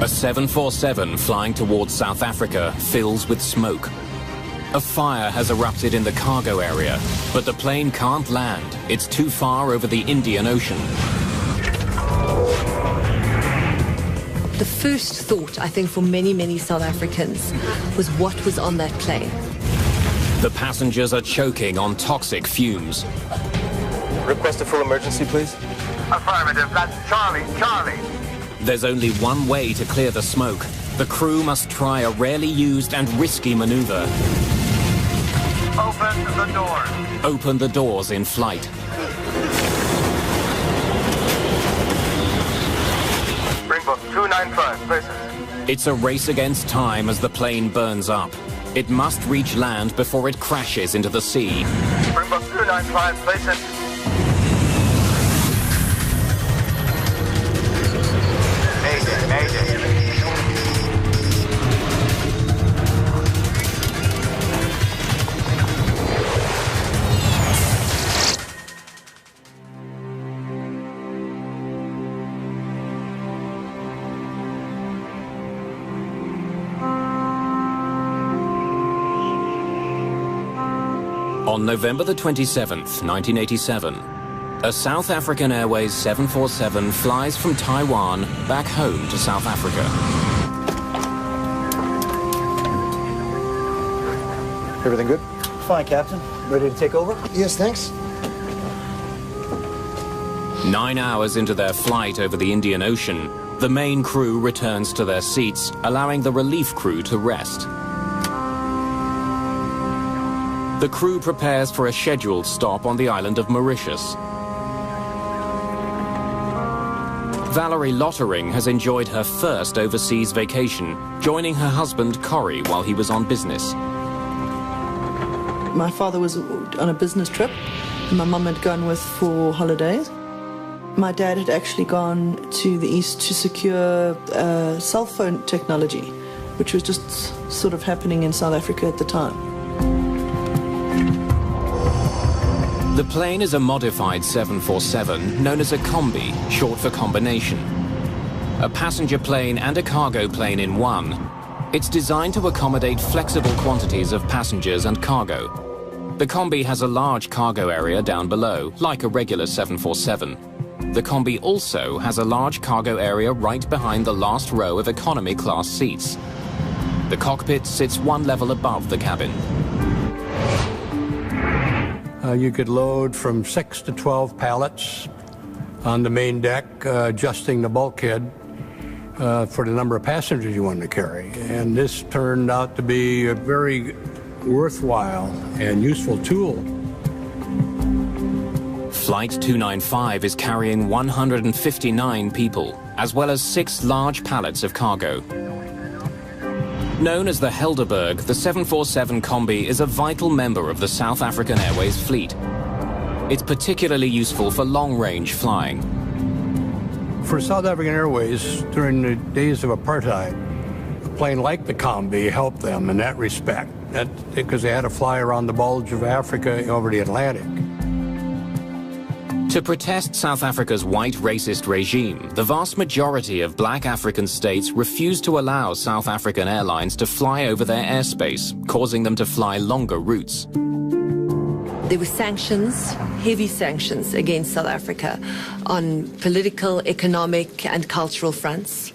A 747 flying towards South Africa fills with smoke. A fire has erupted in the cargo area, but the plane can't land. It's too far over the Indian Ocean. The first thought, I think, for many, many South Africans was what was on that plane. The passengers are choking on toxic fumes. Request a full emergency, please. Affirmative, that's Charlie. There's only one way to clear the smoke. The crew must try a rarely used and risky maneuver. Open the doors. Open the doors in flight. Springbok 295, places. It's a race against time as the plane burns up. It must reach land before it crashes into the sea. Springbok 295, places. Mayday. On November the 27th, 1987, a South African Airways 747 flies from Taiwan back home to South Africa. Everything good? Fine, Captain. Ready to take over? Yes, thanks. 9 hours into their flight over the Indian Ocean, the main crew returns to their seats, allowing the relief crew to rest. The crew prepares for a scheduled stop on the island of Mauritius. Valerie Lottering has enjoyed her first overseas vacation, joining her husband Corrie while he was on business. My father was on a business trip, and my mum had gone with for holidays. My dad had actually gone to the east to secure cell phone technology, which was just sort of happening in South Africa at the time. The plane is a modified 747 known as a combi, short for combination. A passenger plane and a cargo plane in one. It's designed to accommodate flexible quantities of passengers and cargo. The combi has a large cargo area down below, like a regular 747. The combi also has a large cargo area right behind the last row of economy class seats. The cockpit sits one level above the cabin. You could load from 6 to 12 pallets on the main deck, adjusting the bulkhead for the number of passengers you wanted to carry. And this turned out to be a very worthwhile and useful tool. Flight 295 is carrying 159 people, as well as 6 large pallets of cargo. Known as the Helderberg, the 747 Combi is a vital member of the South African Airways fleet. It's particularly useful for long-range flying. For South African Airways, during the days of apartheid, a plane like the Combi helped them in that respect, because they had to fly around the bulge of Africa over the Atlantic. To protest South Africa's white racist regime, the vast majority of black African states refused to allow South African airlines to fly over their airspace, causing them to fly longer routes. There were sanctions, heavy sanctions against South Africa on political, economic and cultural fronts.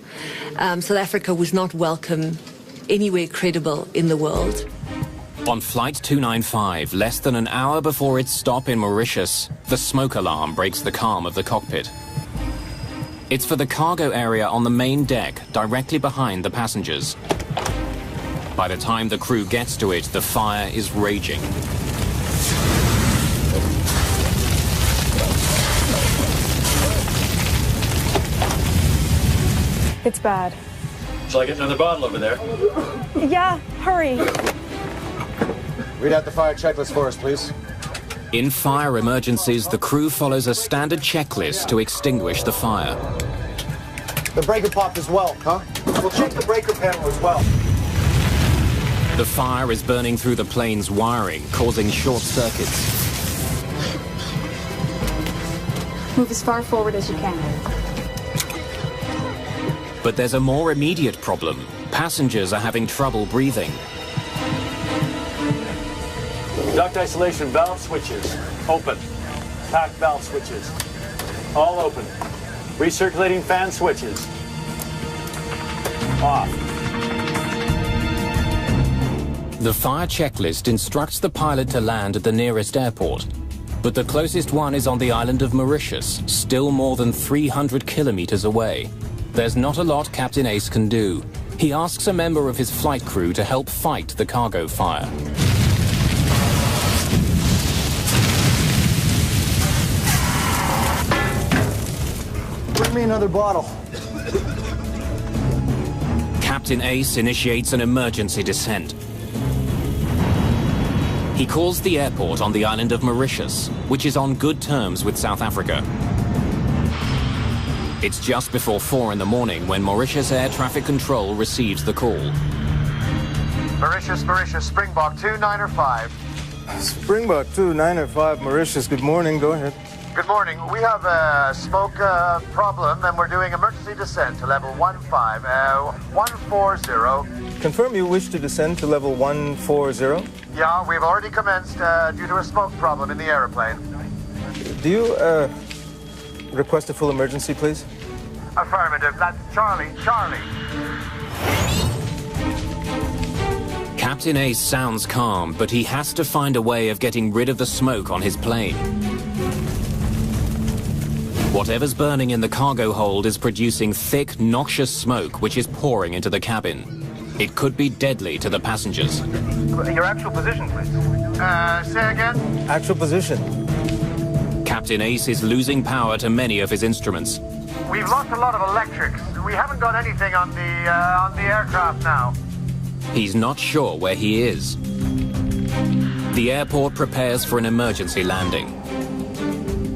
South Africa was not welcome anywhere credible in the world. On Flight 295, less than an hour before its stop in Mauritius, the smoke alarm breaks the calm of the cockpit. It's for the cargo area on the main deck, directly behind the passengers. By the time the crew gets to it, the fire is raging. It's bad. Shall I get another bottle over there? Yeah, hurry. Read out the fire checklist for us, please. In fire emergencies, the crew follows a standard checklist to extinguish the fire. The breaker popped as well, huh? We'll check the breaker panel as well. The fire is burning through the plane's wiring, causing short circuits. Move as far forward as you can. But there's a more immediate problem. Passengers are having trouble breathing. Duct isolation valve switches, open. Pack valve switches, all open. Recirculating fan switches, off. The fire checklist instructs the pilot to land at the nearest airport. But the closest one is on the island of Mauritius, still more than 300 kilometers away. There's not a lot Captain Ace can do. He asks a member of his flight crew to help fight the cargo fire. Bring me another bottle. Captain Ace initiates an emergency descent. He calls the airport on the island of Mauritius, which is on good terms with South Africa. It's just before 4 in the morning when Mauritius Air Traffic Control receives the call. Mauritius, Springbok 2905. Springbok 2905, Mauritius. Good morning. Go ahead. Good morning. We have a smoke problem and we're doing emergency descent to level 140. Confirm you wish to descend to level 140. Yeah, we've already commenced due to a smoke problem in the aeroplane. Do you request a full emergency, please? Affirmative. That's Charlie. Captain Ace sounds calm, but he has to find a way of getting rid of the smoke on his plane. Whatever's burning in the cargo hold is producing thick, noxious smoke which is pouring into the cabin. It could be deadly to the passengers. Your actual position, please. Say again? Actual position. Captain Ace is losing power to many of his instruments. We've lost a lot of electrics. We haven't got anything on the aircraft now. He's not sure where he is. The airport prepares for an emergency landing,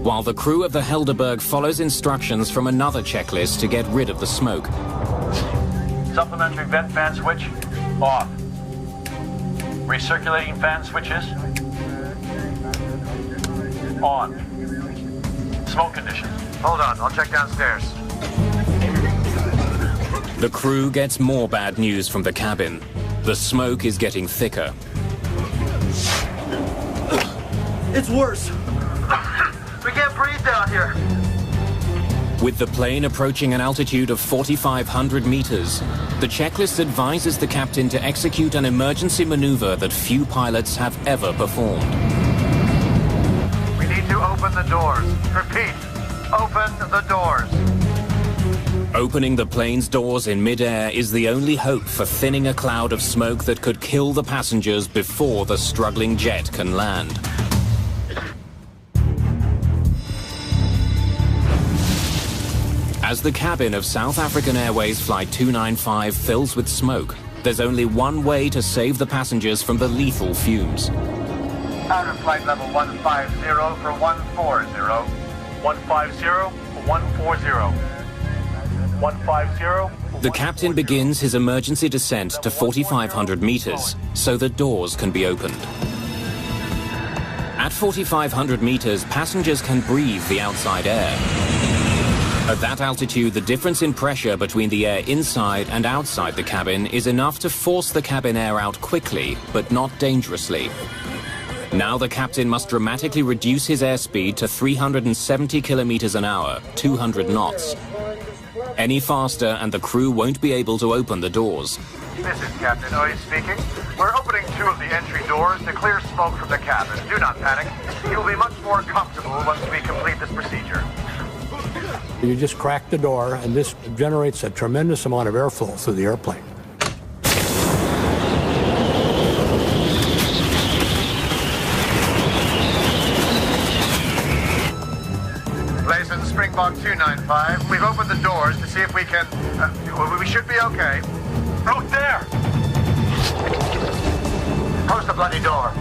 while the crew of the Helderberg follows instructions from another checklist to get rid of the smoke. Supplementary vent fan switch, off. Recirculating fan switches, on. Smoke conditions. Hold on, I'll check downstairs. The crew gets more bad news from the cabin. The smoke is getting thicker. It's worse. We can't breathe down here. With the plane approaching an altitude of 4,500 meters, the checklist advises the captain to execute an emergency maneuver that few pilots have ever performed. We need to open the doors. Repeat, open the doors. Opening the plane's doors in midair is the only hope for thinning a cloud of smoke that could kill the passengers before the struggling jet can land. As the cabin of South African Airways Flight 295 fills with smoke, there's only one way to save the passengers from the lethal fumes. Out of flight level 150 for 140. 150, 140. 150. The captain begins his emergency descent to 4,500 meters so the doors can be opened. At 4,500 meters, passengers can breathe the outside air. At that altitude, the difference in pressure between the air inside and outside the cabin is enough to force the cabin air out quickly, but not dangerously. Now the captain must dramatically reduce his airspeed to 370 kilometers an hour, 200 knots. Any faster and the crew won't be able to open the doors. This is Captain Oy speaking. We're opening 2 of the entry doors to clear smoke from the cabin. Do not panic. You'll be much more comfortable once we complete this procedure. You just crack the door, and this generates a tremendous amount of airflow through the airplane. Blazen, Springbok 295. We've opened the doors to see if we can... we should be okay. Out there! Close the bloody door.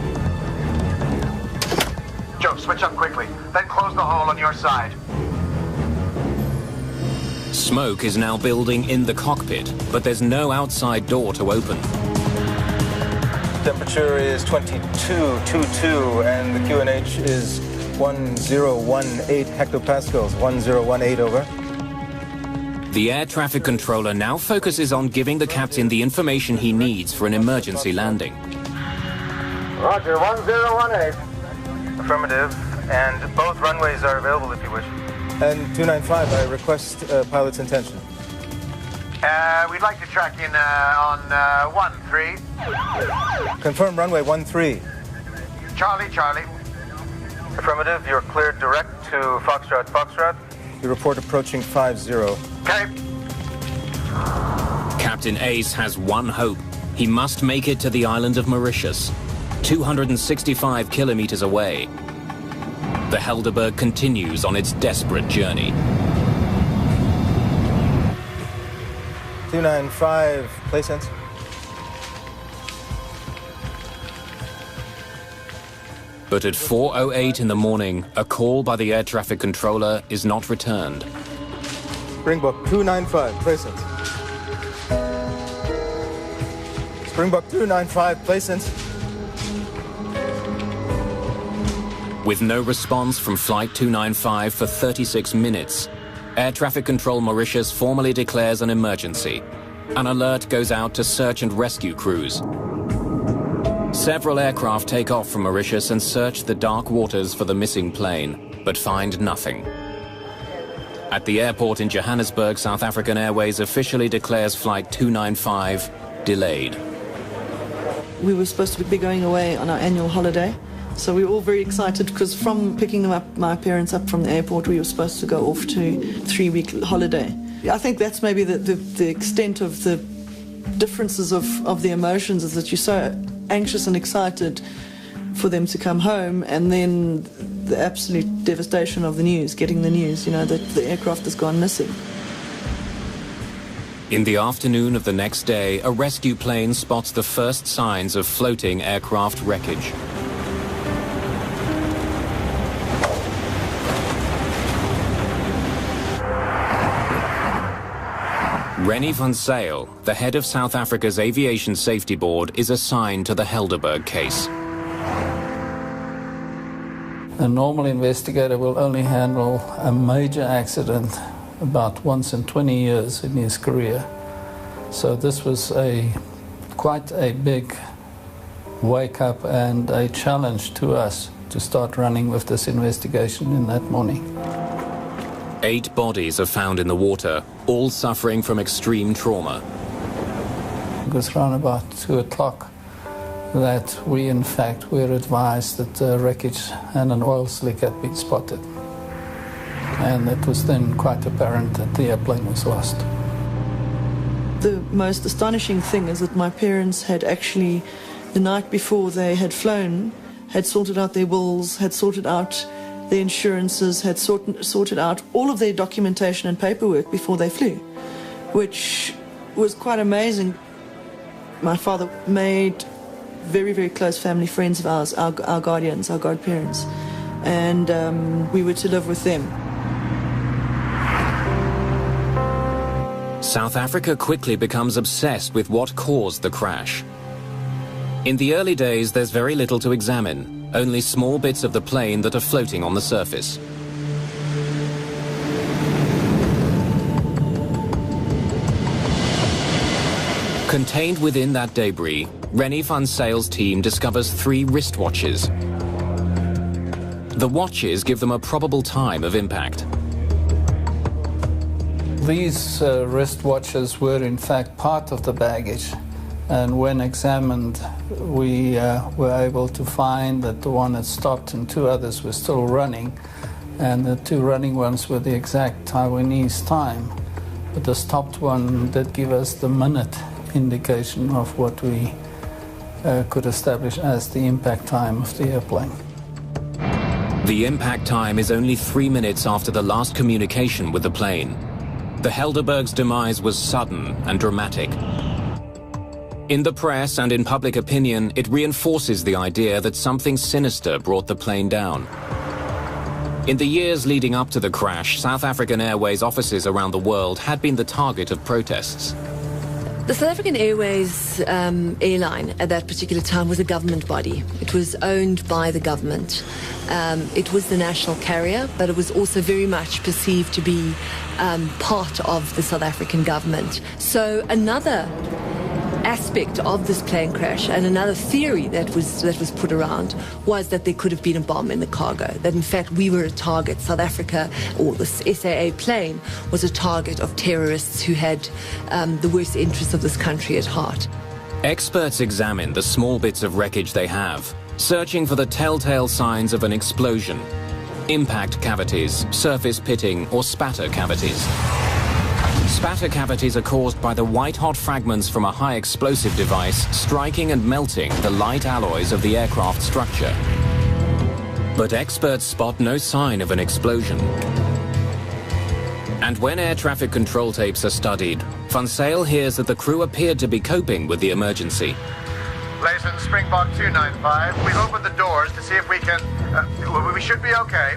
Joe, switch up quickly. Then close the hole on your side. Smoke is now building in the cockpit, but there's no outside door to open. Temperature is 22.22 and the QNH is 1018 hectopascals. 1018 over. The air traffic controller now focuses on giving the captain the information he needs for an emergency landing. Roger, 1018. Affirmative. And both runways are available if you wish. And 295, I request pilot's intention. We'd like to track in on 13. Confirm runway 13. Charlie, Charlie. Affirmative, you're cleared direct to Foxtrot, Foxtrot. You report approaching 50. Okay. Captain Ace has one hope. He must make it to the island of Mauritius, 265 kilometers away. The Helderberg continues on its desperate journey. 295, place sense. But at 4:08 in the morning, a call by the air traffic controller is not returned. Springbok 295, place sense. Springbok 295, place sense. With no response from Flight 295 for 36 minutes, Air Traffic Control Mauritius formally declares an emergency. An alert goes out to search and rescue crews. Several aircraft take off from Mauritius and search the dark waters for the missing plane, but find nothing. At the airport in Johannesburg, South African Airways officially declares Flight 295 delayed. We were supposed to be going away on our annual holiday, so we were all very excited because from picking my parents up from the airport, we were supposed to go off to a 3-week holiday. I think that's maybe the extent of the differences of the emotions, is that you're so anxious and excited for them to come home, and then the absolute devastation of the news, getting the news, that the aircraft has gone missing. In the afternoon of the next day, a rescue plane spots the first signs of floating aircraft wreckage. Rennie van Zyl, the head of South Africa's Aviation Safety Board, is assigned to the Helderberg case. A normal investigator will only handle a major accident about once in 20 years in his career. So this was quite a big wake-up and a challenge to us to start running with this investigation in that morning. 8 bodies are found in the water, all suffering from extreme trauma. It was around about 2 o'clock that we, in fact, were advised that wreckage and an oil slick had been spotted. And it was then quite apparent that the airplane was lost. The most astonishing thing is that my parents had actually, the night before they had flown, had sorted out their wills, had sorted out their insurances, had sorted out all of their documentation and paperwork before they flew, which was quite amazing. My father made very, very close family friends of ours, our guardians, our godparents, and we were to live with them. South Africa quickly becomes obsessed with what caused the crash. In the early days, there's very little to examine. Only small bits of the plane that are floating on the surface. Contained within that debris, Rennie van Zyl's team discovers 3 wristwatches. The watches give them a probable time of impact. These wristwatches were in fact part of the baggage. And when examined, we were able to find that the one had stopped and 2 others were still running. And the 2 running ones were the exact Taiwanese time. But the stopped one did give us the minute indication of what we could establish as the impact time of the airplane. The impact time is only 3 minutes after the last communication with the plane. The Helderberg's demise was sudden and dramatic. In the press and in public opinion, it reinforces the idea that something sinister brought the plane down. In the years leading up to the crash, South African Airways offices around the world had been the target of protests. The South African Airways airline at that particular time was a government body. It was owned by the government. It was the national carrier, but it was also very much perceived to be part of the South African government. So another aspect of this plane crash and another theory that was put around was that there could have been a bomb in the cargo, that in fact we were a target. South Africa, or the SAA plane, was a target of terrorists who had the worst interests of this country at heart. Experts examine the small bits of wreckage they have, searching for the telltale signs of an explosion: impact cavities, surface pitting, or spatter cavities. Spatter cavities are caused by the white-hot fragments from a high-explosive device striking and melting the light alloys of the aircraft structure. But experts spot no sign of an explosion. And when air traffic control tapes are studied, Van Zyl hears that the crew appeared to be coping with the emergency. Layson, Springbok 295, we've opened the doors to see if we can... we should be okay.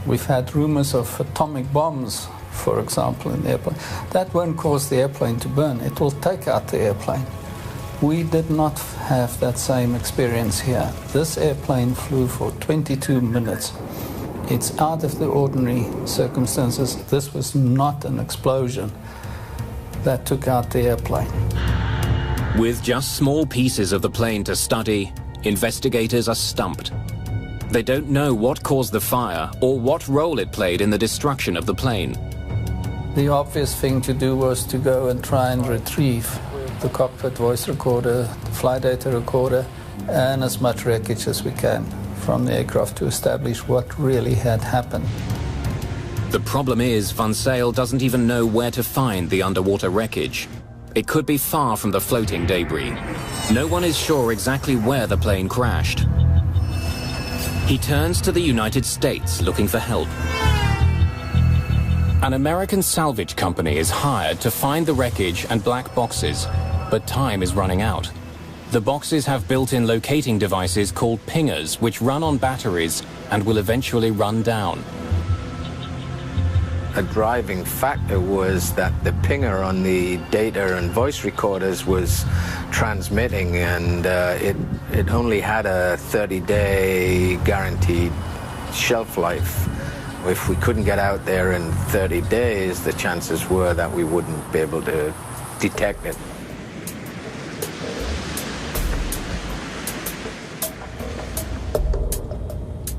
We've had rumors of atomic bombs, for example, in the airplane. That won't cause the airplane to burn. It will take out the airplane. We did not have that same experience here. This airplane flew for 22 minutes. It's out of the ordinary circumstances. This was not an explosion that took out the airplane. With just small pieces of the plane to study, investigators are stumped. They don't know what caused the fire or what role it played in the destruction of the plane. The obvious thing to do was to go and try and retrieve the cockpit voice recorder, the flight data recorder, and as much wreckage as we can from the aircraft to establish what really had happened. The problem is Van Zyl doesn't even know where to find the underwater wreckage. It could be far from the floating debris. No one is sure exactly where the plane crashed. He turns to the United States looking for help. An American salvage company is hired to find the wreckage and black boxes, but time is running out. The boxes have built-in locating devices called pingers, which run on batteries and will eventually run down. A driving factor was that the pinger on the data and voice recorders was transmitting, and it only had a 30-day guaranteed shelf life. If we couldn't get out there in 30 days, the chances were that we wouldn't be able to detect it.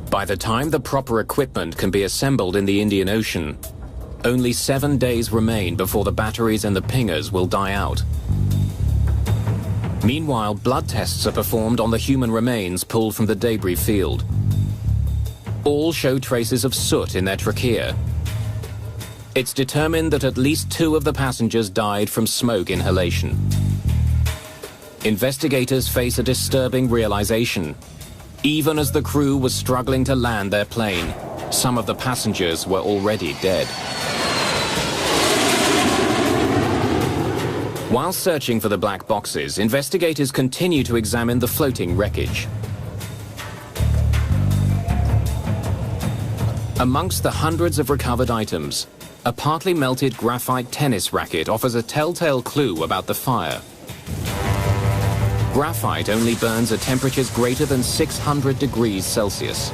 By the time the proper equipment can be assembled in the Indian Ocean, only 7 days remain before the batteries and the pingers will die out. Meanwhile, blood tests are performed on the human remains pulled from the debris field. All show traces of soot in their trachea. It's determined that at least 2 of the passengers died from smoke inhalation. Investigators face a disturbing realization. Even as the crew was struggling to land their plane, some of the passengers were already dead. While searching for the black boxes, investigators continue to examine the floating wreckage. Amongst the hundreds of recovered items, a partly melted graphite tennis racket offers a telltale clue about the fire. Graphite only burns at temperatures greater than 600 degrees Celsius.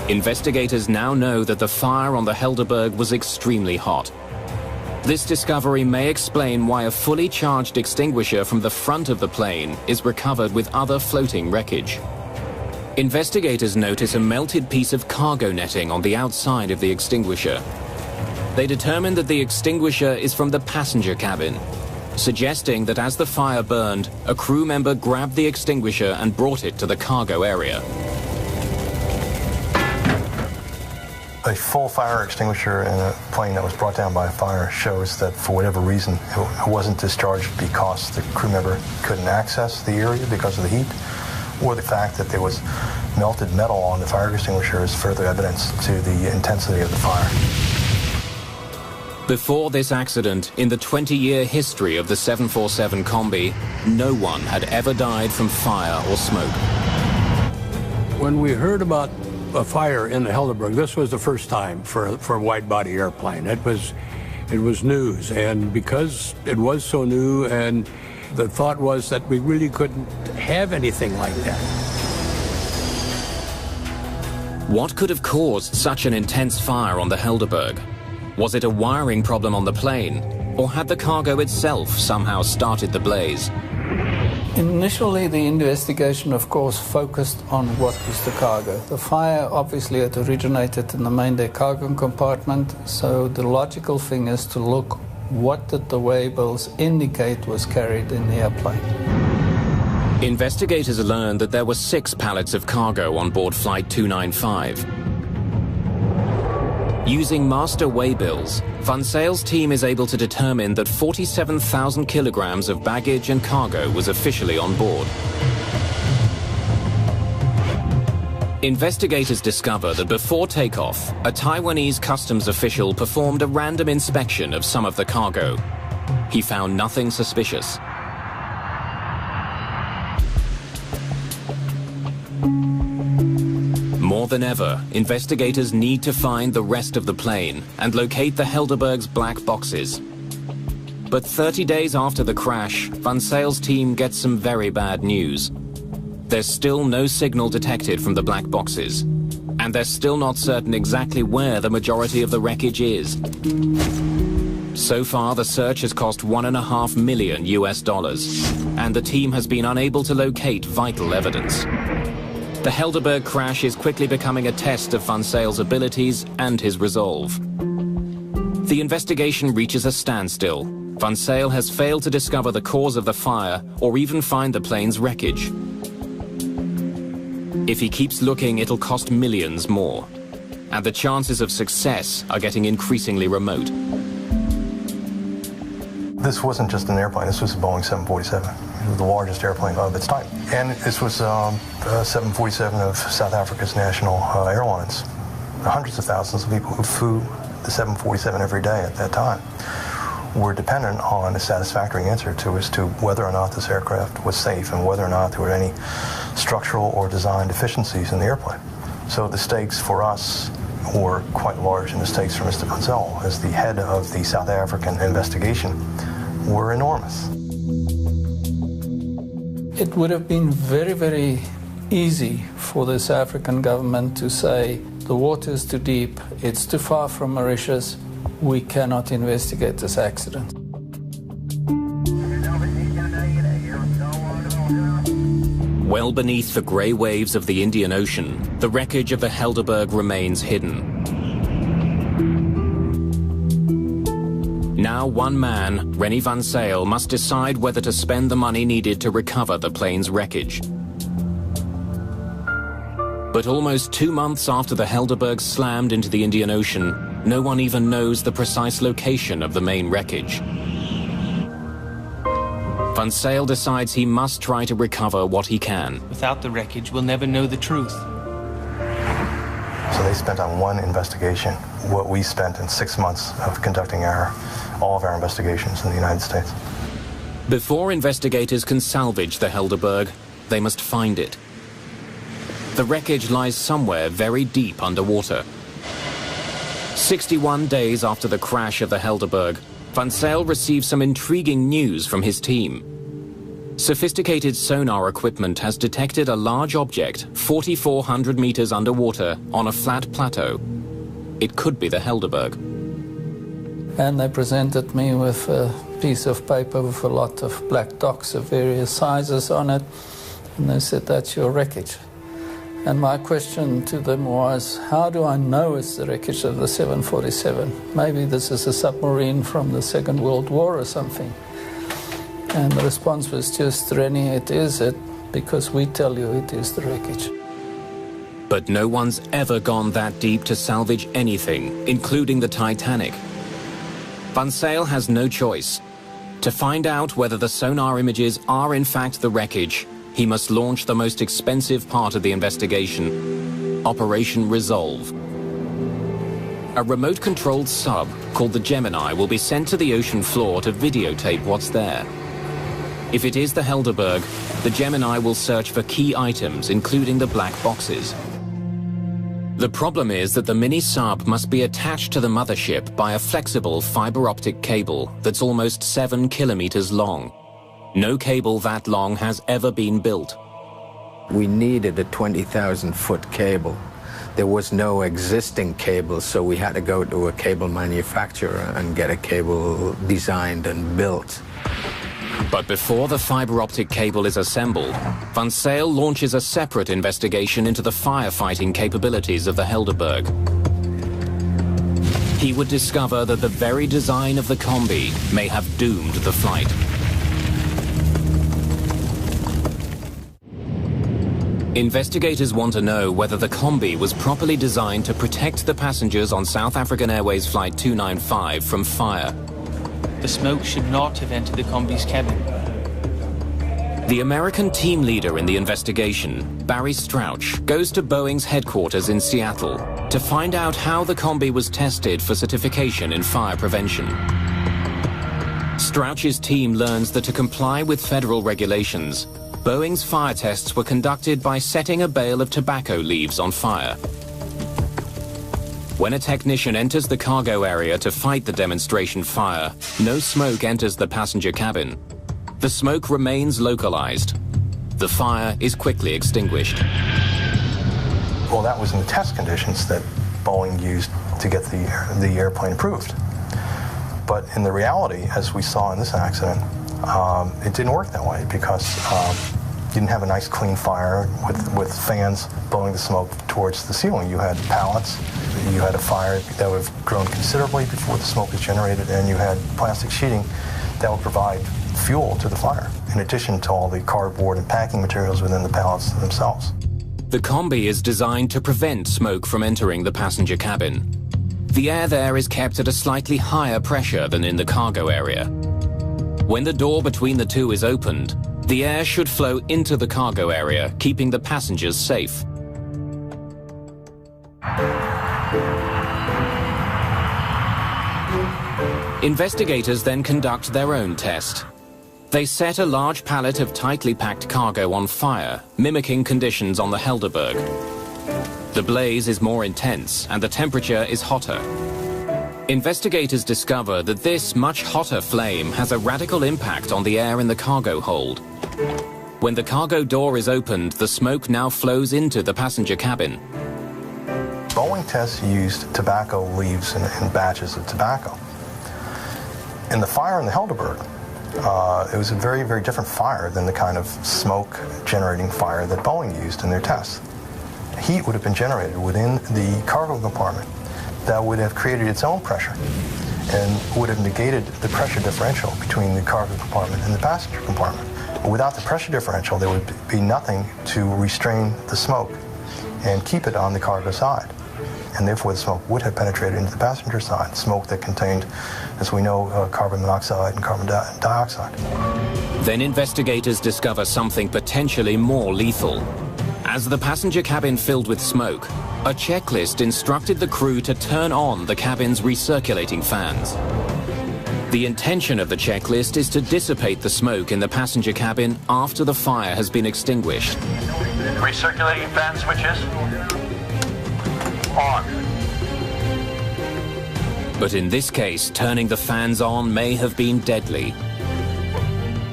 Investigators now know that the fire on the Helderberg was extremely hot. This discovery may explain why a fully charged extinguisher from the front of the plane is recovered with other floating wreckage. Investigators notice a melted piece of cargo netting on the outside of the extinguisher. They determine that the extinguisher is from the passenger cabin, suggesting that as the fire burned, a crew member grabbed the extinguisher and brought it to the cargo area. A full fire extinguisher in a plane that was brought down by a fire shows that for whatever reason it wasn't discharged because the crew member couldn't access the area because of the heat, or the fact that there was melted metal on the fire extinguisher is further evidence to the intensity of the fire. Before this accident, in the 20-year history of the 747 Combi, no one had ever died from fire or smoke. When we heard about a fire in the Helderberg, this was the first time for a wide-body airplane. It was It was news, and because it was so new, and the thought was that we really couldn't have anything like that. What could have caused such an intense fire on the Helderberg? Was it a wiring problem on the plane, or had the cargo itself somehow started the blaze? Initially, the investigation, of course, focused on what was the cargo. The fire obviously had originated in the Mayday cargo compartment, so the logical thing is to look what did the waybills indicate was carried in the airplane. Investigators learned that there were 6 pallets of cargo on board Flight 295. Using master waybills, Van Zyle's team is able to determine that 47,000 kilograms of baggage and cargo was officially on board. Investigators discover that before takeoff, a Taiwanese customs official performed a random inspection of some of the cargo. He found nothing suspicious. More than ever, investigators need to find the rest of the plane and locate the Helderberg's black boxes. But 30 days after the crash, Van Zyle's team gets some very bad news. There's still no signal detected from the black boxes, and they're still not certain exactly where the majority of the wreckage is. So far, the search has cost $1.5 million, and the team has been unable to locate vital evidence. The Helderberg crash is quickly becoming a test of Van Zyle's abilities and his resolve. The investigation reaches a standstill. Van Zyl has failed to discover the cause of the fire or even find the plane's wreckage. If he keeps looking, it'll cost millions more. And the chances of success are getting increasingly remote. This wasn't just an airplane, this was a Boeing 747. It was the largest airplane of its type. And this was a 747 of South Africa's national airlines. Hundreds of thousands of people who flew the 747 every day at that time were dependent on a satisfactory answer as to whether or not this aircraft was safe and whether or not there were any structural or design deficiencies in the airplane. So the stakes for us were quite large, and the stakes for Mr. Van Zyl as the head of the South African investigation were enormous. It would have been very, very easy for the South African government to say, the water is too deep, it's too far from Mauritius, we cannot investigate this accident. Well beneath the grey waves of the Indian Ocean, the wreckage of the Helderberg remains hidden. Now one man, Rennie Van Zyl, must decide whether to spend the money needed to recover the plane's wreckage. But almost 2 months after the Helderberg slammed into the Indian Ocean, no one even knows the precise location of the main wreckage. Van Zyl decides he must try to recover what he can. Without the wreckage, we'll never know the truth. So they spent on one investigation what we spent in 6 months of conducting all of our investigations in the United States. Before investigators can salvage the Helderberg, they must find it. The wreckage lies somewhere very deep underwater. 61 days after the crash of the Helderberg, Van Zyl received some intriguing news from his team. Sophisticated sonar equipment has detected a large object 4,400 meters underwater on a flat plateau. It could be the Helderberg. And they presented me with a piece of paper with a lot of black dots of various sizes on it, and they said, that's your wreckage. And my question to them was, how do I know it's the wreckage of the 747? Maybe this is a submarine from the Second World War or something. And the response was just, Rennie, it is it, because we tell you it is the wreckage. But no one's ever gone that deep to salvage anything, including the Titanic. Van Zyl has no choice. To find out whether the sonar images are in fact the wreckage, he must launch the most expensive part of the investigation, Operation Resolve. A remote-controlled sub called the Gemini will be sent to the ocean floor to videotape what's there. If it is the Helderberg, the Gemini will search for key items, including the black boxes. The problem is that the mini-sub must be attached to the mothership by a flexible fiber optic cable that's almost 7 kilometers long. No cable that long has ever been built. We needed a 20,000-foot cable. There was no existing cable, so we had to go to a cable manufacturer and get a cable designed and built. But before the fiber optic cable is assembled, Van Zyl launches a separate investigation into the firefighting capabilities of the Helderberg. He would discover that the very design of the combi may have doomed the flight. Investigators want to know whether the combi was properly designed to protect the passengers on South African Airways Flight 295 from fire. The smoke should not have entered the combi's cabin. The American team leader in the investigation, Barry Strauch, goes to Boeing's headquarters in Seattle to find out how the combi was tested for certification in fire prevention. Strauch's team learns that to comply with federal regulations, Boeing's fire tests were conducted by setting a bale of tobacco leaves on fire. When a technician enters the cargo area to fight the demonstration fire, no smoke enters the passenger cabin. The smoke remains localized. The fire is quickly extinguished. Well, that was in the test conditions that Boeing used to get the airplane approved. But in the reality, as we saw in this accident, it didn't work that way because you didn't have a nice clean fire with fans blowing the smoke towards the ceiling. You had pallets, you had a fire that would have grown considerably before the smoke was generated, and you had plastic sheeting that would provide fuel to the fire, in addition to all the cardboard and packing materials within the pallets themselves. The combi is designed to prevent smoke from entering the passenger cabin. The air there is kept at a slightly higher pressure than in the cargo area. When the door between the two is opened, the air should flow into the cargo area, keeping the passengers safe. Investigators then conduct their own test. They set a large pallet of tightly packed cargo on fire, mimicking conditions on the Helderberg. The blaze is more intense and the temperature is hotter. Investigators discover that this much hotter flame has a radical impact on the air in the cargo hold. When the cargo door is opened, the smoke now flows into the passenger cabin. Boeing tests used tobacco leaves and batches of tobacco. In the fire in the Helderberg, it was a very, very different fire than the kind of smoke-generating fire that Boeing used in their tests. Heat would have been generated within the cargo compartment that would have created its own pressure and would have negated the pressure differential between the cargo compartment and the passenger compartment. Without the pressure differential, there would be nothing to restrain the smoke and keep it on the cargo side. And therefore the smoke would have penetrated into the passenger side, smoke that contained, as we know, carbon monoxide and carbon dioxide. Then investigators discover something potentially more lethal. As the passenger cabin filled with smoke, a checklist instructed the crew to turn on the cabin's recirculating fans. The intention of the checklist is to dissipate the smoke in the passenger cabin after the fire has been extinguished. Recirculating fan switches on. But in this case, turning the fans on may have been deadly.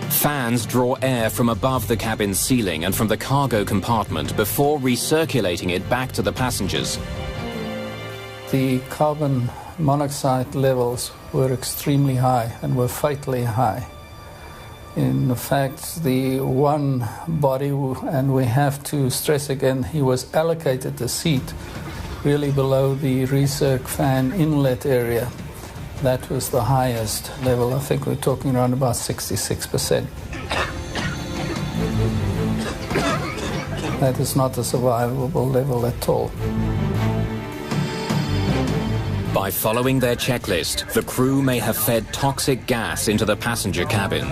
Fans draw air from above the cabin's ceiling and from the cargo compartment before recirculating it back to the passengers. The carbon monoxide levels were extremely high and were fatally high. In fact, the one body, and we have to stress again, he was allocated a seat really below the recirc fan inlet area. That was the highest level. I think we're talking around about 66%. That is not a survivable level at all. By following their checklist, the crew may have fed toxic gas into the passenger cabin.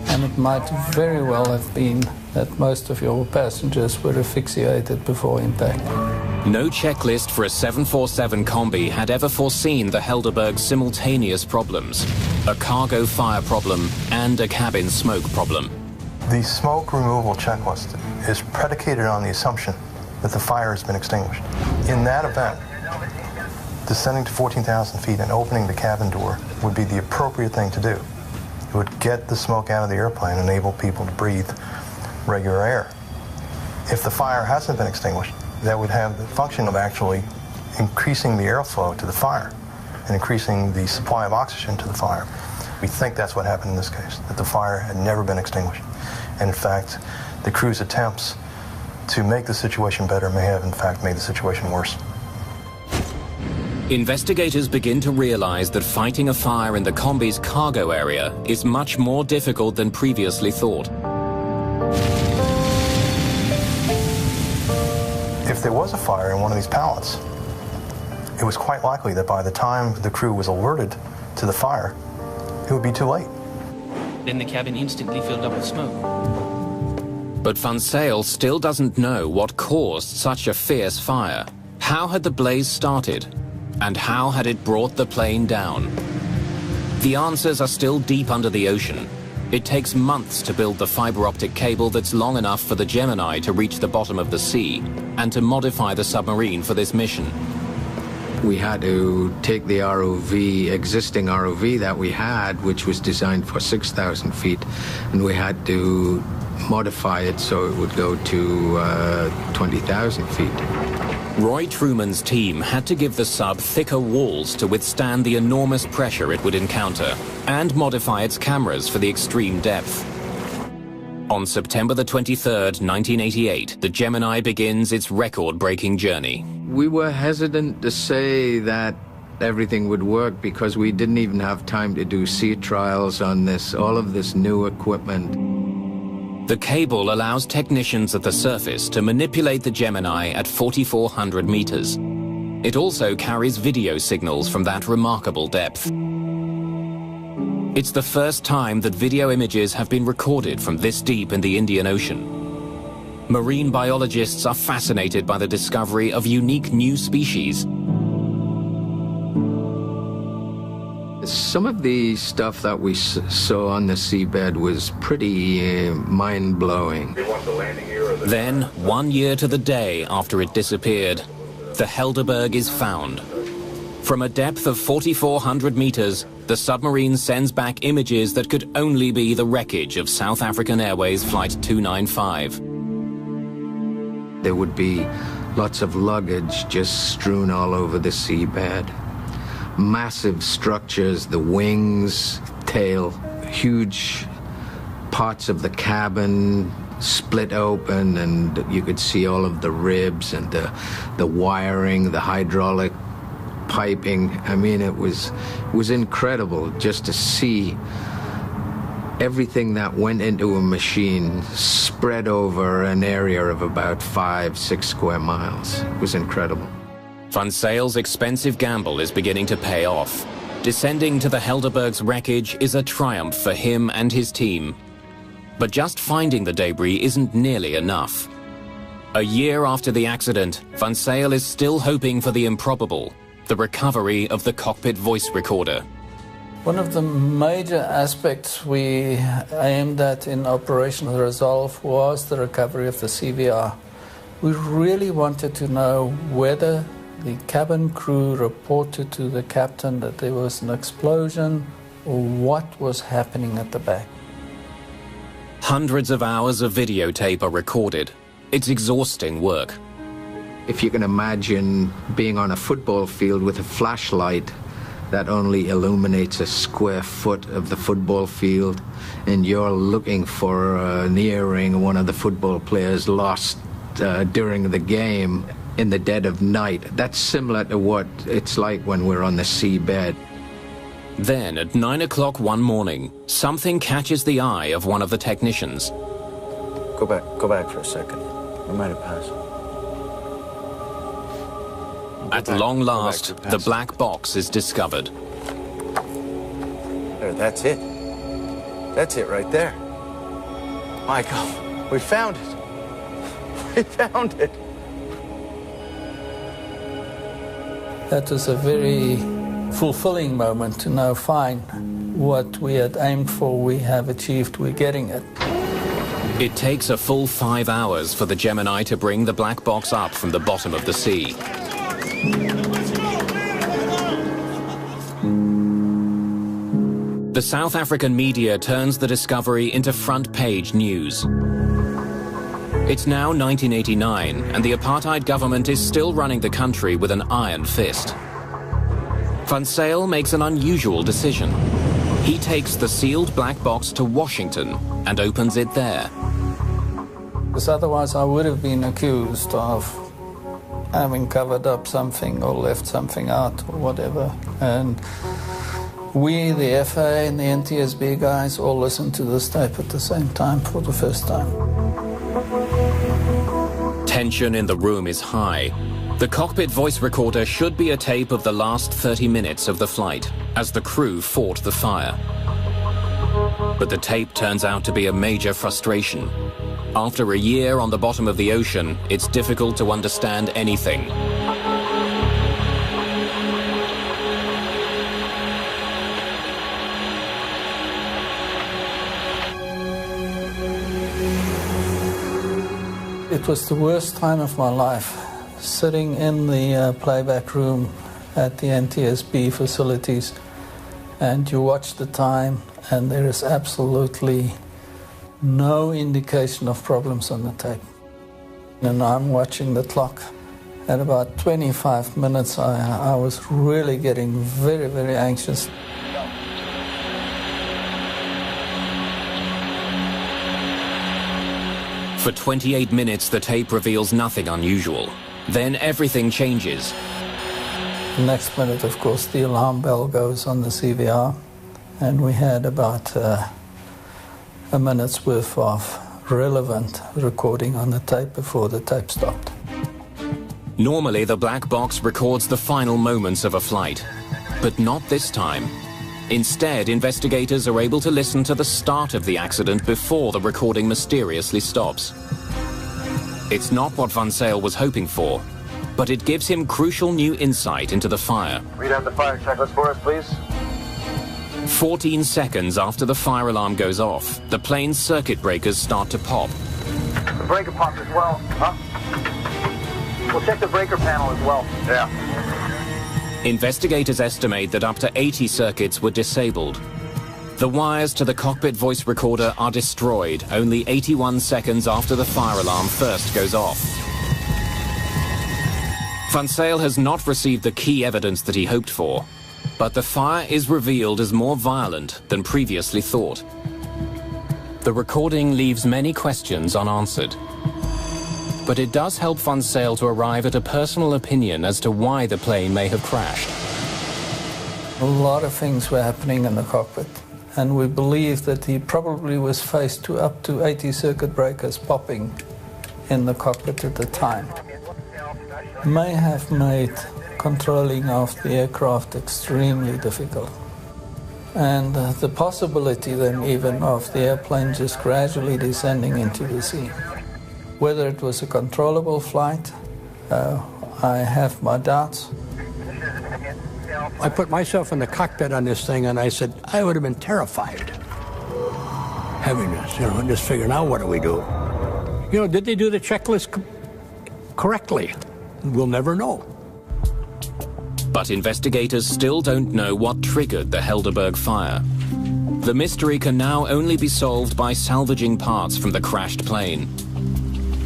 And it might very well have been that most of your passengers were asphyxiated before impact. No checklist for a 747 combi had ever foreseen the Helderberg's simultaneous problems: a cargo fire problem and a cabin smoke problem. The smoke removal checklist is predicated on the assumption that the fire has been extinguished. In that event, descending to 14,000 feet and opening the cabin door would be the appropriate thing to do. It would get the smoke out of the airplane and enable people to breathe regular air. If the fire hasn't been extinguished, that would have the function of actually increasing the airflow to the fire and increasing the supply of oxygen to the fire. We think that's what happened in this case, that the fire had never been extinguished. And in fact, the crew's attempts to make the situation better may have in fact made the situation worse. Investigators begin to realize that fighting a fire in the combi's cargo area is much more difficult than previously thought. If there was a fire in one of these pallets, it was quite likely that by the time the crew was alerted to the fire, it would be too late. Then the cabin instantly filled up with smoke. But Van Zyl still doesn't know what caused such a fierce fire. How had the blaze started? And how had it brought the plane down? The answers are still deep under the ocean. It takes months to build the fiber optic cable that's long enough for the Gemini to reach the bottom of the sea and to modify the submarine for this mission. We had to take the ROV, existing ROV that we had, which was designed for 6,000 feet, and we had to modify it so it would go to 20,000 feet. Roy Truman's team had to give the sub thicker walls to withstand the enormous pressure it would encounter and modify its cameras for the extreme depth. On September the 23rd, 1988, the Gemini begins its record-breaking journey. We were hesitant to say that everything would work because we didn't even have time to do sea trials on this, all of this new equipment. The cable allows technicians at the surface to manipulate the Gemini at 4,400 meters. It also carries video signals from that remarkable depth. It's the first time that video images have been recorded from this deep in the Indian Ocean. Marine biologists are fascinated by the discovery of unique new species. Some of the stuff that we saw on the seabed was pretty mind-blowing. Then, 1 year to the day after it disappeared, the Helderberg is found. From a depth of 4,400 meters, the submarine sends back images that could only be the wreckage of South African Airways Flight 295. There would be lots of luggage just strewn all over the seabed. Massive structures, the wings, tail, huge parts of the cabin split open, and you could see all of the ribs and the wiring, the hydraulic piping. I mean, it was incredible just to see everything that went into a machine spread over an area of about 5-6 square miles. It was incredible. Van Zyl's expensive gamble is beginning to pay off. Descending to the Helderberg's wreckage is a triumph for him and his team. But just finding the debris isn't nearly enough. A year after the accident, Van Zyl is still hoping for the improbable, the recovery of the cockpit voice recorder. One of the major aspects we aimed at in Operational Resolve was the recovery of the CVR. We really wanted to know whether the cabin crew reported to the captain that there was an explosion or what was happening at the back. Hundreds of hours of videotape are recorded. It's exhausting work. If you can imagine being on a football field with a flashlight that only illuminates a square foot of the football field, and you're looking for an earring one of the football players lost during the game in the dead of night. That's similar to what it's like when we're on the seabed. Then, at 9 o'clock one morning, something catches the eye of one of the technicians. Go back for a second. We might have passed. At long last, the black box is discovered. There, that's it. That's it right there. Michael, we found it. We found it. That was a very fulfilling moment to know, fine, what we had aimed for, we have achieved, we're getting it. It takes a full 5 hours for the Gemini to bring the black box up from the bottom of the sea. The South African media turns the discovery into front-page news. It's now 1989, and the apartheid government is still running the country with an iron fist. Van Zyl makes an unusual decision. He takes the sealed black box to Washington and opens it there. Because otherwise I would have been accused of having covered up something or left something out or whatever. And we, the FA and the NTSB guys, all listened to this tape at the same time for the first time. Tension in the room is high. The cockpit voice recorder should be a tape of the last 30 minutes of the flight, as the crew fought the fire. But the tape turns out to be a major frustration. After a year on the bottom of the ocean, it's difficult to understand anything. It was the worst time of my life, sitting in the playback room at the NTSB facilities, and you watch the time and there is absolutely no indication of problems on the tape. And I'm watching the clock. At about 25 minutes, I was really getting very, very anxious. For 28 minutes, the tape reveals nothing unusual. Then everything changes. The next minute, of course, the alarm bell goes on the CVR, and we had about a minute's worth of relevant recording on the tape before the tape stopped. Normally, the black box records the final moments of a flight, but not this time. Instead, investigators are able to listen to the start of the accident before the recording mysteriously stops. It's not what Van Zyl was hoping for, but it gives him crucial new insight into the fire. Read out the fire checklist for us, please. 14 seconds after the fire alarm goes off, the plane's circuit breakers start to pop. The breaker popped as well, huh? We'll check the breaker panel as well. Yeah. Investigators estimate that up to 80 circuits were disabled. The wires to the cockpit voice recorder are destroyed only 81 seconds after the fire alarm first goes off. Van Zyl has not received the key evidence that he hoped for, but the fire is revealed as more violent than previously thought. The recording leaves many questions unanswered. But it does help Van Zyl to arrive at a personal opinion as to why the plane may have crashed. A lot of things were happening in the cockpit, and we believe that he probably was faced to up to 80 circuit breakers popping in the cockpit at the time. May have made controlling of the aircraft extremely difficult. And the possibility then even of the airplane just gradually descending into the sea. Whether it was a controllable flight, I have my doubts. I put myself in the cockpit on this thing, and I said, I would have been terrified having this, and just figuring out what do we do. Did they do the checklist correctly? We'll never know. But investigators still don't know what triggered the Helderberg fire. The mystery can now only be solved by salvaging parts from the crashed plane.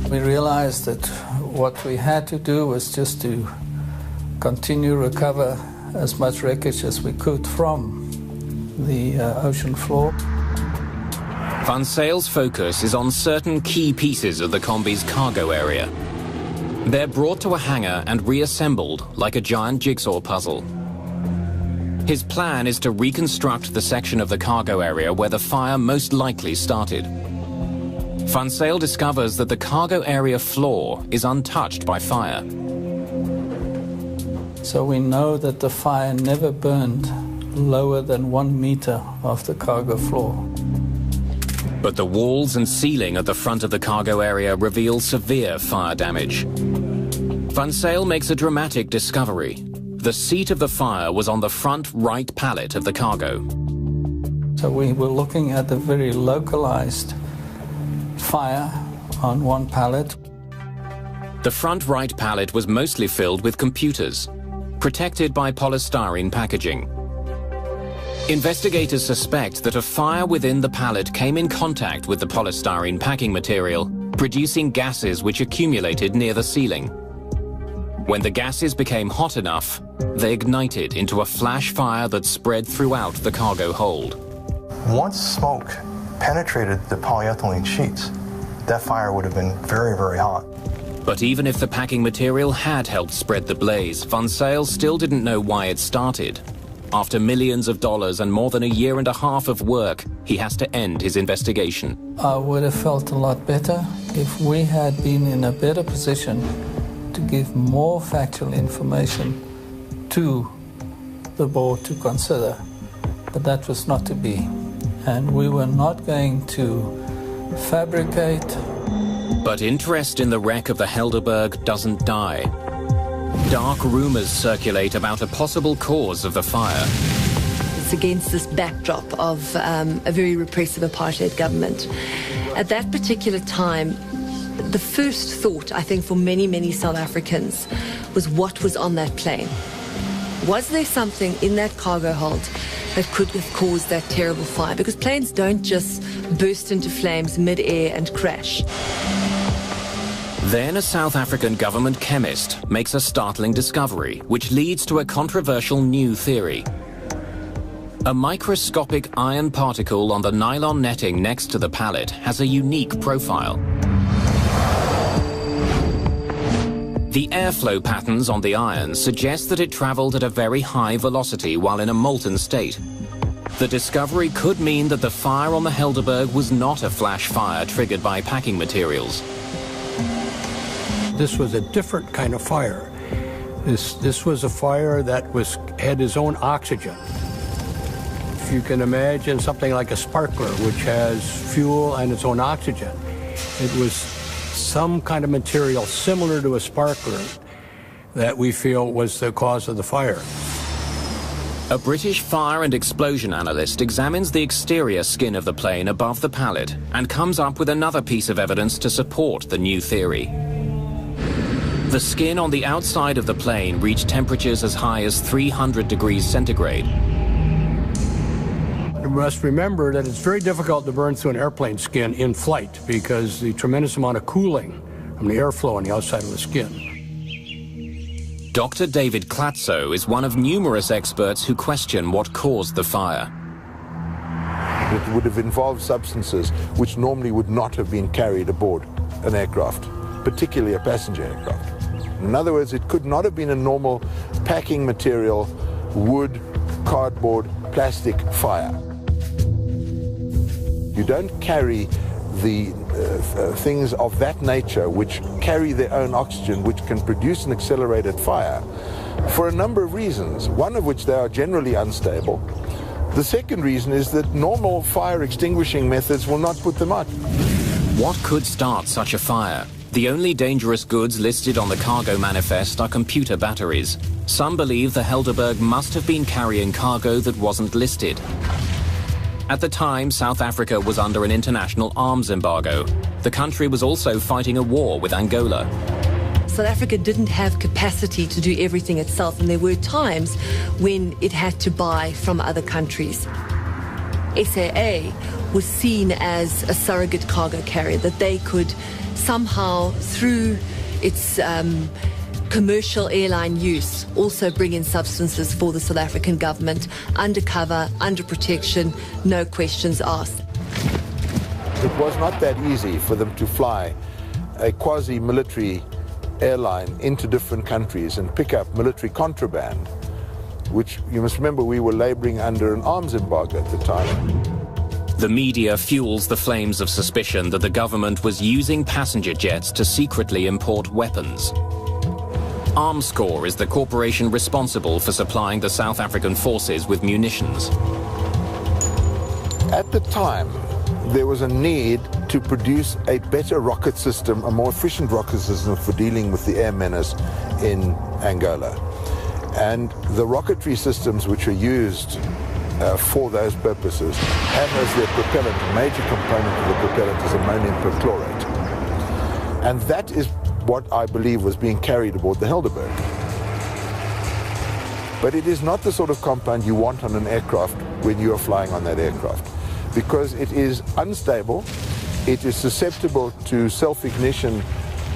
We realized that what we had to do was just to continue recover as much wreckage as we could from the ocean floor. Van Zyl's focus is on certain key pieces of the combi's cargo area. They're brought to a hangar and reassembled like a giant jigsaw puzzle. His plan is to reconstruct the section of the cargo area where the fire most likely started. Van Zyl discovers that the cargo area floor is untouched by fire. So we know that the fire never burned lower than 1 meter of the cargo floor. But the walls and ceiling at the front of the cargo area reveal severe fire damage. Van Zyl makes a dramatic discovery. The seat of the fire was on the front right pallet of the cargo. So we were looking at a very localized fire on one pallet. The front right pallet was mostly filled with computers, protected by polystyrene packaging. Investigators suspect that a fire within the pallet came in contact with the polystyrene packing material, producing gases which accumulated near the ceiling. When the gases became hot enough, they ignited into a flash fire that spread throughout the cargo hold. Once smoke penetrated the polyethylene sheets, that fire would have been very, very hot. But even if the packing material had helped spread the blaze, Van Zyl still didn't know why it started. After millions of dollars and more than a year and a half of work, he has to end his investigation. I would have felt a lot better if we had been in a better position to give more factual information to the board to consider. But that was not to be. And we were not going to fabricate. But interest in the wreck of the Helderberg doesn't die. Dark rumors circulate about a possible cause of the fire. It's against this backdrop of a very repressive apartheid government. At that particular time, the first thought, I think, for many, many South Africans was what was on that plane. Was there something in that cargo hold that could have caused that terrible fire? Because planes don't just burst into flames mid-air and crash. Then a South African government chemist makes a startling discovery, which leads to a controversial new theory. A microscopic iron particle on the nylon netting next to the pallet has a unique profile. The airflow patterns on the iron suggest that it traveled at a very high velocity while in a molten state. The discovery could mean that the fire on the Helderberg was not a flash fire triggered by packing materials. This was a different kind of fire. This was a fire that had its own oxygen. If you can imagine something like a sparkler, which has fuel and its own oxygen, it was some kind of material similar to a sparkler that we feel was the cause of the fire. A British fire and explosion analyst examines the exterior skin of the plane above the pallet and comes up with another piece of evidence to support the new theory. The skin on the outside of the plane reached temperatures as high as 300 degrees centigrade. You must remember that it's very difficult to burn through an airplane skin in flight because the tremendous amount of cooling from the airflow on the outside of the skin. Dr. David Klatzo is one of numerous experts who question what caused the fire. It would have involved substances which normally would not have been carried aboard an aircraft, particularly a passenger aircraft. In other words, it could not have been a normal packing material, wood, cardboard, plastic fire. You don't carry the things of that nature which carry their own oxygen, which can produce an accelerated fire, for a number of reasons, one of which they are generally unstable. The second reason is that normal fire extinguishing methods will not put them out. What could start such a fire? The only dangerous goods listed on the cargo manifest are computer batteries. Some believe the Helderberg must have been carrying cargo that wasn't listed. At the time, South Africa was under an international arms embargo. The country was also fighting a war with Angola. South Africa didn't have capacity to do everything itself, and there were times when it had to buy from other countries. SAA was seen as a surrogate cargo carrier, that they could somehow, through its commercial airline use, also bring in substances for the South African government, undercover, under protection, no questions asked. It was not that easy for them to fly a quasi-military airline into different countries and pick up military contraband, which you must remember we were laboring under an arms embargo at the time. The media fuels the flames of suspicion that the government was using passenger jets to secretly import weapons. Armscor is the corporation responsible for supplying the South African forces with munitions. At the time, there was a need to produce a better rocket system, a more efficient rocket system for dealing with the air menace in Angola. And the rocketry systems which are used for those purposes have as their propellant, a major component of the propellant is ammonium perchlorate. And that is what I believe was being carried aboard the Helderberg. But it is not the sort of compound you want on an aircraft when you are flying on that aircraft, because it is unstable, it is susceptible to self-ignition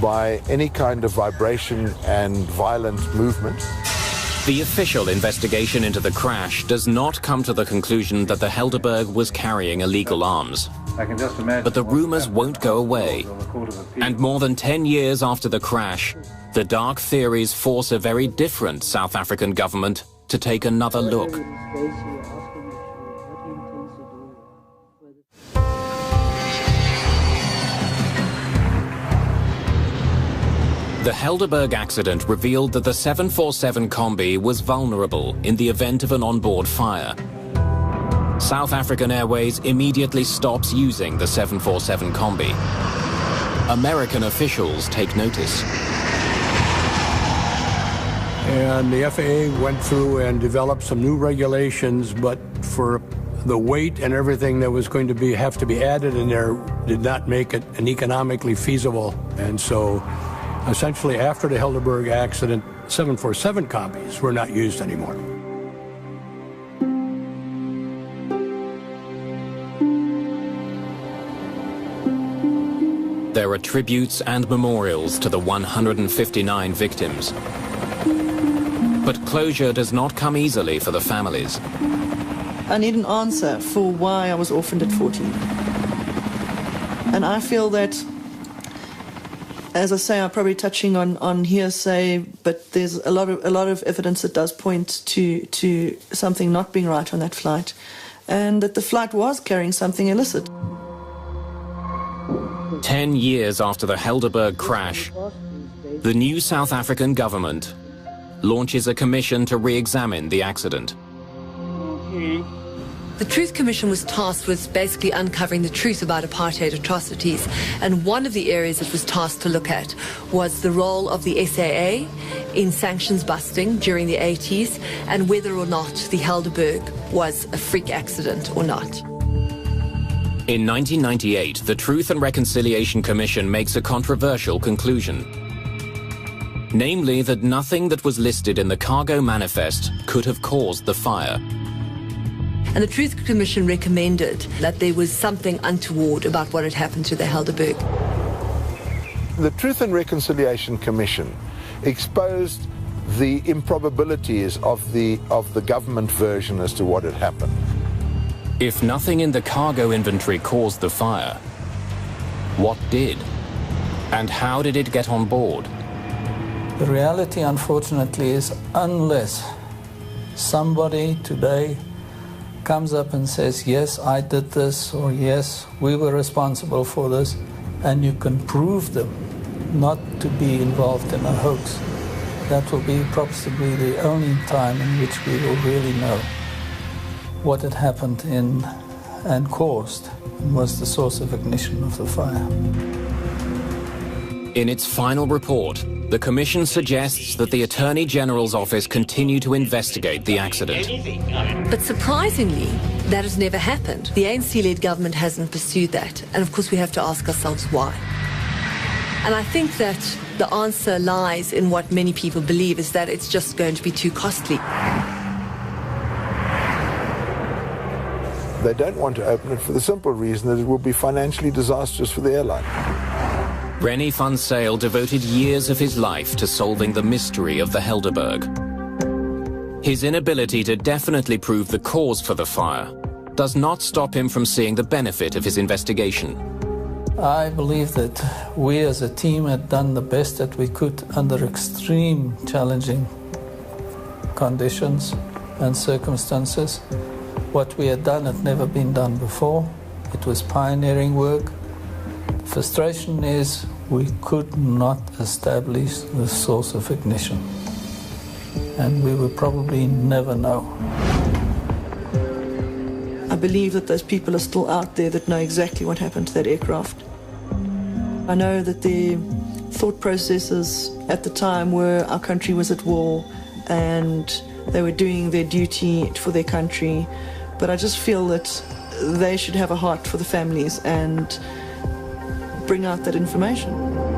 by any kind of vibration and violent movement. The official investigation into the crash does not come to the conclusion that the Helderberg was carrying illegal arms. But the rumors won't go away. And more than 10 years after the crash, the dark theories force a very different South African government to take another look. The Helderberg accident revealed that the 747 Combi was vulnerable in the event of an onboard fire. South African Airways immediately stops using the 747 Combi. American officials take notice. And the FAA went through and developed some new regulations, but for the weight and everything that was going to have to be added in there did not make it an economically feasible. And so essentially after the Helderberg accident, 747 Combis were not used anymore. There are tributes and memorials to the 159 victims. But closure does not come easily for the families. I need an answer for why I was orphaned at 14. And I feel that, as I say, I'm probably touching on hearsay, but there's a lot of evidence that does point to something not being right on that flight, and that the flight was carrying something illicit. 10 years after the Helderberg crash, the new South African government launches a commission to re-examine the accident. The Truth Commission was tasked with basically uncovering the truth about apartheid atrocities, and one of the areas it was tasked to look at was the role of the SAA in sanctions busting during the 80s and whether or not the Helderberg was a freak accident or not. In 1998, the Truth and Reconciliation Commission makes a controversial conclusion. Namely, that nothing that was listed in the cargo manifest could have caused the fire. And the Truth Commission recommended that there was something untoward about what had happened to the Helderberg. The Truth and Reconciliation Commission exposed the improbabilities of the government version as to what had happened. If nothing in the cargo inventory caused the fire, what did? And how did it get on board? The reality, unfortunately, is unless somebody today comes up and says, yes, I did this, or yes, we were responsible for this, and you can prove them not to be involved in a hoax, that will be possibly the only time in which we will really know what had happened and caused and was the source of ignition of the fire. In its final report, the Commission suggests that the Attorney General's office continue to investigate the accident. But surprisingly, that has never happened. The ANC-led government hasn't pursued that. And of course, we have to ask ourselves why. And I think that the answer lies in what many people believe, is that it's just going to be too costly. They don't want to open it for the simple reason that it will be financially disastrous for the airline. Rennie van Zyl devoted years of his life to solving the mystery of the Helderberg. His inability to definitely prove the cause for the fire does not stop him from seeing the benefit of his investigation. I believe that we as a team had done the best that we could under extreme challenging conditions and circumstances. What we had done had never been done before. It was pioneering work. The frustration is we could not establish the source of ignition, and we will probably never know. I believe that those people are still out there that know exactly what happened to that aircraft. I know that their thought processes at the time were our country was at war and they were doing their duty for their country, but I just feel that they should have a heart for the families and bring out that information.